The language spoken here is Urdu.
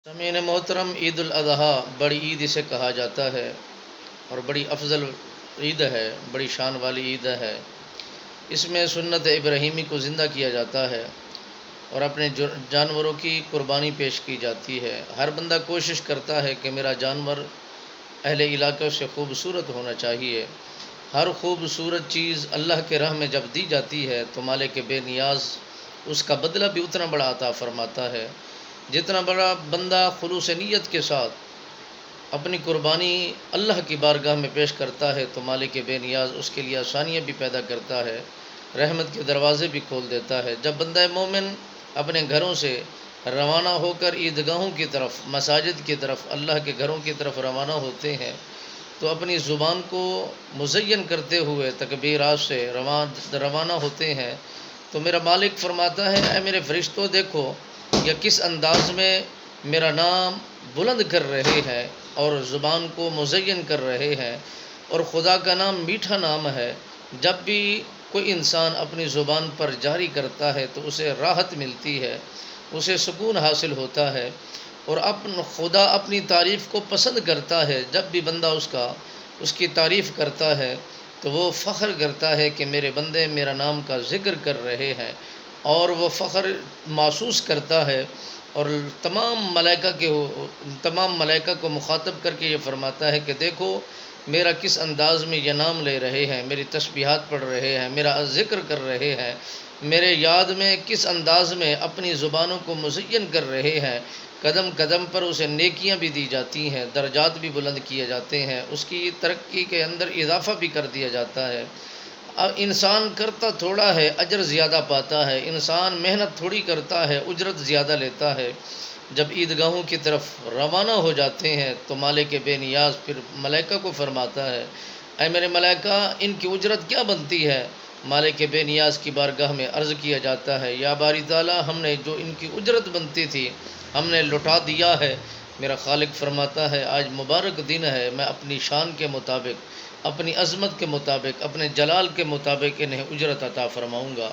سامعین محترم، عید الاضحیٰ بڑی عید اسے کہا جاتا ہے اور بڑی افضل عید ہے، بڑی شان والی عید ہے۔ اس میں سنت ابراہیمی کو زندہ کیا جاتا ہے اور اپنے جانوروں کی قربانی پیش کی جاتی ہے۔ ہر بندہ کوشش کرتا ہے کہ میرا جانور اہل علاقے سے خوبصورت ہونا چاہیے۔ ہر خوبصورت چیز اللہ کے راہ میں جب دی جاتی ہے تو مالک بے نیاز اس کا بدلہ بھی اتنا بڑا عطا فرماتا ہے۔ جتنا بڑا بندہ خلوص نیت کے ساتھ اپنی قربانی اللہ کی بارگاہ میں پیش کرتا ہے تو مالک بے نیاز اس کے لیے آسانیاں بھی پیدا کرتا ہے، رحمت کے دروازے بھی کھول دیتا ہے۔ جب بندہ مومن اپنے گھروں سے روانہ ہو کر عیدگاہوں کی طرف، مساجد کی طرف، اللہ کے گھروں کی طرف روانہ ہوتے ہیں تو اپنی زبان کو مزین کرتے ہوئے تکبیرات سے روانہ ہوتے ہیں تو میرا مالک فرماتا ہے، اے میرے فرشتوں دیکھو یہ کس انداز میں میرا نام بلند کر رہے ہیں اور زبان کو مزین کر رہے ہیں۔ اور خدا کا نام میٹھا نام ہے، جب بھی کوئی انسان اپنی زبان پر جاری کرتا ہے تو اسے راحت ملتی ہے، اسے سکون حاصل ہوتا ہے اور خدا اپنی تعریف کو پسند کرتا ہے۔ جب بھی بندہ اس کی تعریف کرتا ہے تو وہ فخر کرتا ہے کہ میرے بندے میرا نام کا ذکر کر رہے ہیں، اور وہ فخر محسوس کرتا ہے اور تمام ملائکہ کو مخاطب کر کے یہ فرماتا ہے کہ دیکھو میرا کس انداز میں یہ نام لے رہے ہیں، میری تسبیحات پڑھ رہے ہیں، میرا ذکر کر رہے ہیں، میرے یاد میں کس انداز میں اپنی زبانوں کو مزین کر رہے ہیں۔ قدم قدم پر اسے نیکیاں بھی دی جاتی ہیں، درجات بھی بلند کیے جاتے ہیں، اس کی ترقی کے اندر اضافہ بھی کر دیا جاتا ہے۔ اب انسان کرتا تھوڑا ہے اجر زیادہ پاتا ہے، انسان محنت تھوڑی کرتا ہے اجرت زیادہ لیتا ہے۔ جب عیدگاہوں کی طرف روانہ ہو جاتے ہیں تو مالک بے نیاز پھر ملائکہ کو فرماتا ہے، اے میرے ملائکہ ان کی اجرت کیا بنتی ہے؟ مالک بے نیاز کی بارگاہ میں عرض کیا جاتا ہے، یا باری تعالیٰ ہم نے جو ان کی اجرت بنتی تھی ہم نے لوٹا دیا ہے۔ میرا خالق فرماتا ہے، آج مبارک دن ہے، میں اپنی شان کے مطابق، اپنی عظمت کے مطابق، اپنے جلال کے مطابق انہیں اجرت عطا فرماؤں گا۔